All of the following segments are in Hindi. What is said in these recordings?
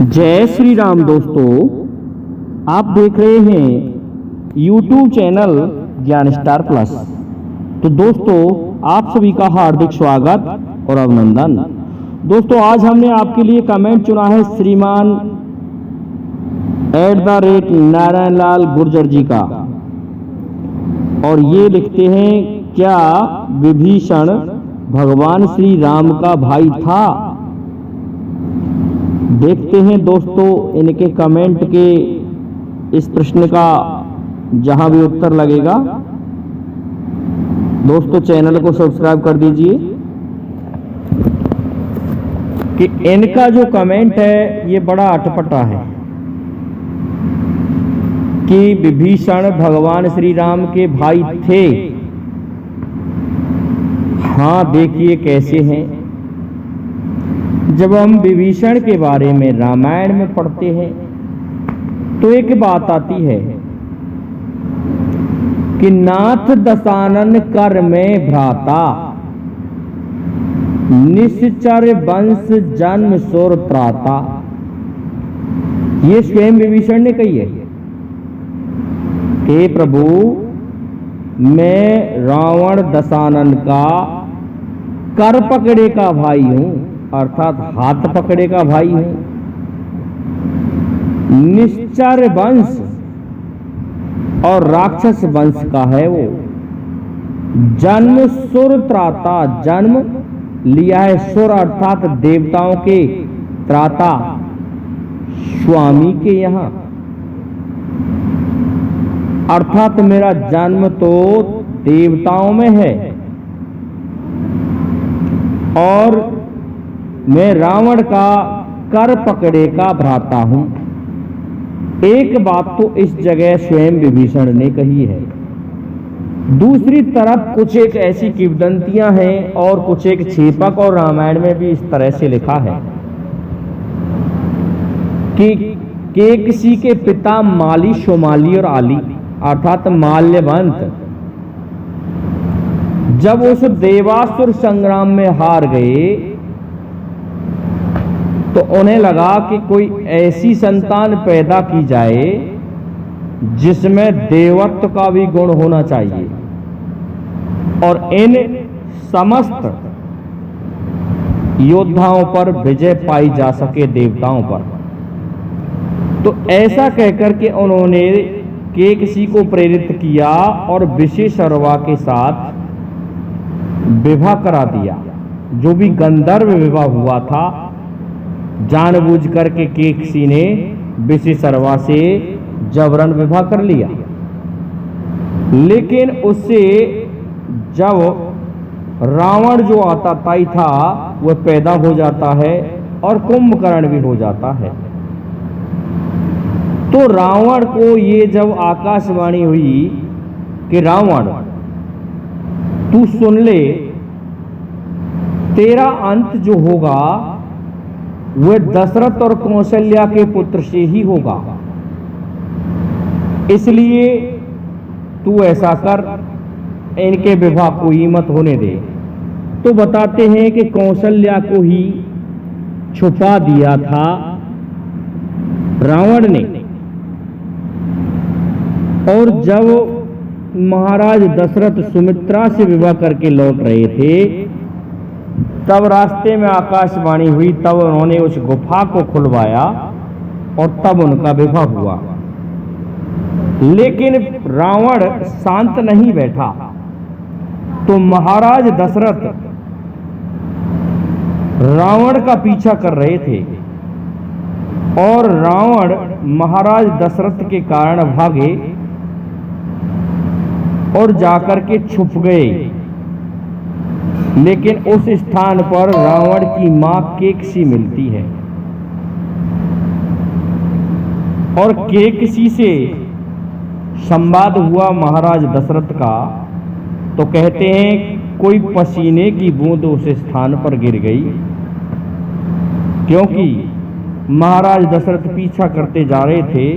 जय श्री राम दोस्तों, आप देख रहे हैं YouTube चैनल ज्ञान स्टार प्लस। तो दोस्तों, आप सभी का हार्दिक स्वागत और अभिनंदन। दोस्तों, आज हमने आपके लिए कमेंट चुना है श्रीमान @नारायण लाल गुर्जर जी का, और ये लिखते हैं, क्या विभीषण भगवान श्री राम का भाई था? देखते हैं दोस्तों इनके कमेंट के इस प्रश्न का जहां भी उत्तर लगेगा। दोस्तों, चैनल को सब्सक्राइब कर दीजिए कि इनका जो कमेंट है ये बड़ा अटपटा है कि विभीषण भगवान श्री राम के भाई थे। हाँ, देखिए कैसे हैं। जब हम विभीषण के बारे में रामायण में पढ़ते हैं तो एक बात आती है कि नाथ दशानन कर में भ्राता, निश्चर वंश जन्म सुर त्राता। ये स्वयं विभीषण ने कही है कि प्रभु, मैं रावण दशानन का कर पकड़े का भाई हूं, अर्थात हाथ पकड़े का भाई हूं। निश्चर वंश और राक्षस वंश का है वो। जन्म सुर त्राता, जन्म लिया है सुर अर्थात देवताओं के, त्राता स्वामी के यहां, अर्थात मेरा जन्म तो देवताओं में है और मैं रावण का कर पकड़े का भ्राता हूं। एक बात तो इस जगह स्वयं विभीषण ने कही है। दूसरी तरफ कुछ एक ऐसी किंवदंतियां हैं और कुछ एक छेपक और रामायण में भी इस तरह से लिखा है कि किसी के पिता माली, शोमाली और आली अर्थात माल्यवंत जब उस देवासुर संग्राम में हार गए तो उन्हें लगा कि कोई ऐसी संतान पैदा की जाए जिसमें देवत्व का भी गुण होना चाहिए और इन समस्त योद्धाओं पर विजय पाई जा सके, देवताओं पर। तो ऐसा कहकर के उन्होंने किसी को प्रेरित किया और विशेषरवा के साथ विवाह करा दिया। जो भी गंधर्व विवाह हुआ था, जानबूझ करके किसी ने विशेषरवा से जबरन विवाह कर लिया। लेकिन उससे जब रावण जो आतताई था वह पैदा हो जाता है और कुंभकर्ण भी हो जाता है। तो रावण को ये जब आकाशवाणी हुई कि रावण, तू सुन ले, तेरा अंत जो होगा वह दशरथ और कौशल्या के पुत्र से ही होगा, इसलिए तू ऐसा कर, इनके विवाह को ही मत होने दे। तो बताते हैं कि कौशल्या को ही छुपा दिया था रावण ने। और जब महाराज दशरथ सुमित्रा से विवाह करके लौट रहे थे तब रास्ते में आकाशवाणी हुई, तब उन्होंने उस गुफा को खुलवाया और तब उनका विवाह हुआ। लेकिन रावण शांत नहीं बैठा, तो महाराज दशरथ रावण का पीछा कर रहे थे और रावण महाराज दशरथ के कारण भागे और जाकर के छुप गए। लेकिन उस स्थान पर रावण की मां केकसी मिलती है और केकसी से संवाद हुआ महाराज दशरथ का। तो कहते हैं कोई पसीने की बूंद उस स्थान पर गिर गई, क्योंकि महाराज दशरथ पीछा करते जा रहे थे।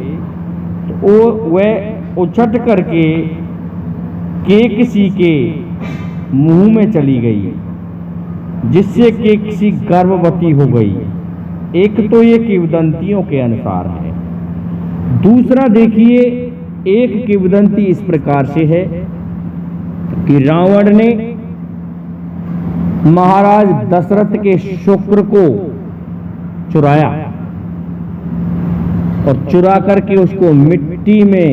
तो वह उछट करके केकसी के मुंह में चली गई, जिससे केकसी गर्भवती हो गई एक तो ये किंवदंतियों के अनुसार है। दूसरा देखिए, एक किंवदंती इस प्रकार से है कि रावण ने महाराज दशरथ के शुक्र को चुराया और चुरा करके उसको मिट्टी में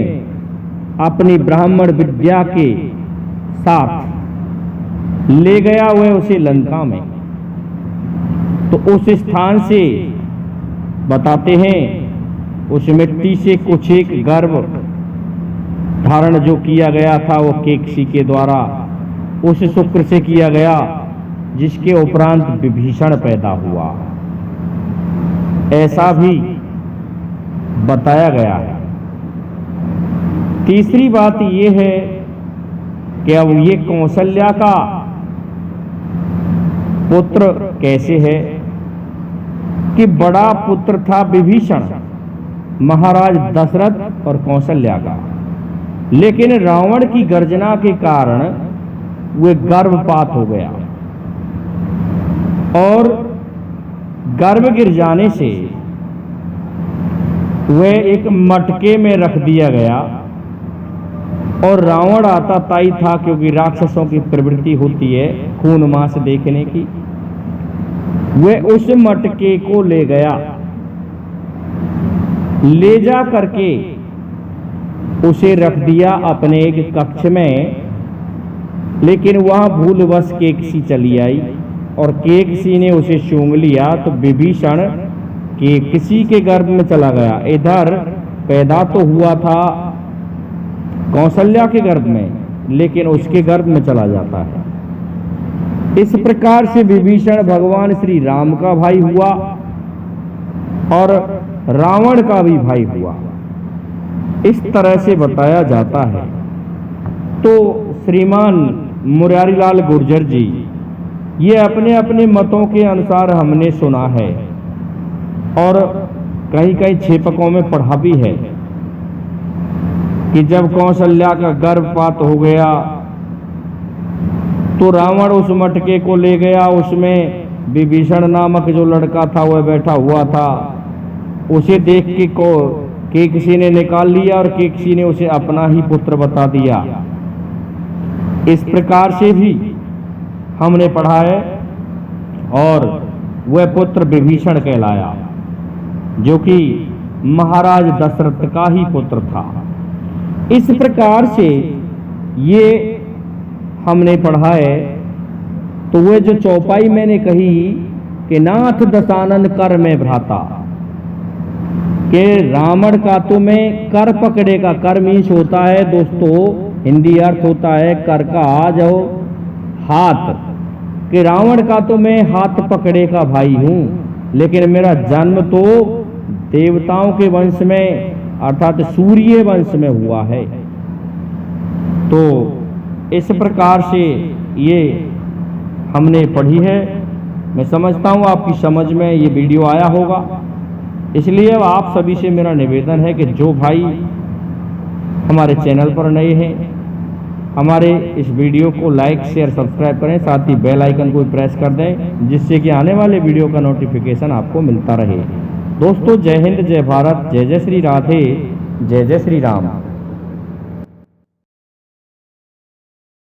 अपनी ब्राह्मण विद्या के साथ ले गया, वह उसे लंका में। तो उस स्थान से बताते हैं, उस मिट्टी से कुछ एक गर्भ धारण जो किया गया था वो केकसी के द्वारा उस शुक्र से किया गया, जिसके उपरांत विभीषण पैदा हुआ, ऐसा भी बताया गया है। तीसरी बात यह है कि अब ये कौशल्या का पुत्र कैसे है कि बड़ा पुत्र था विभीषण, महाराज दशरथ और कौशल्या का, लेकिन रावण की गर्जना के कारण वे गर्भपात हो गया और गर्भ गिर जाने से वह एक मटके में रख दिया गया और रावण आता ताई था, क्योंकि राक्षसों की प्रवृत्ति होती है खून मांस देखने की। वह उस मटके को ले गया, ले जा करके उसे रख दिया अपने एक कक्ष में, लेकिन वहां भूलवश केकसी चली आई और केकसी ने उसे सूंघ लिया तो विभीषण केकसी के गर्भ में चला गया। इधर पैदा तो हुआ था कौशल्या के गर्भ में, लेकिन उसके गर्भ में चला जाता है। इस प्रकार से विभीषण भगवान श्री राम का भाई हुआ और रावण का भी भाई हुआ, इस तरह से बताया जाता है। तो श्रीमान मुरारीलाल गुर्जर जी, ये अपने अपने मतों के अनुसार हमने सुना है और कहीं कहीं छेपकों में पढ़ा भी है कि जब कौशल्या का गर्भपात हो गया तो रावण उस मटके को ले गया, उसमें विभीषण नामक जो लड़का था वह बैठा हुआ था, उसे देख के केकसी ने निकाल लिया और केकसी ने उसे अपना ही पुत्र बता दिया। इस प्रकार से भी हमने पढ़ा है और वह पुत्र विभीषण कहलाया, जो कि महाराज दशरथ का ही पुत्र था। इस प्रकार से ये हमने पढ़ा है। तो वह जो चौपाई मैंने कही कि नाथ दशानन कर में भ्राता, कि रावण का तुम्हें कर पकड़ेगा। कर मीन्स होता है दोस्तों, हिंदी अर्थ होता है कर का जो हाथ, कि रावण का तो मैं हाथ पकड़े का भाई हूं, लेकिन मेरा जन्म तो देवताओं के वंश में अर्थात सूर्य वंश में हुआ है। तो इस प्रकार से ये हमने पढ़ी है। मैं समझता हूँ आपकी समझ में ये वीडियो आया होगा। इसलिए अब आप सभी से मेरा निवेदन है कि जो भाई हमारे चैनल पर नए हैं, हमारे इस वीडियो को लाइक शेयर सब्सक्राइब करें, साथ ही बेल आइकन को प्रेस कर दें, जिससे कि आने वाले वीडियो का नोटिफिकेशन आपको मिलता रहे। दोस्तों, जय हिंद, जय भारत, जय जय श्री राधे, जय जय श्री राम।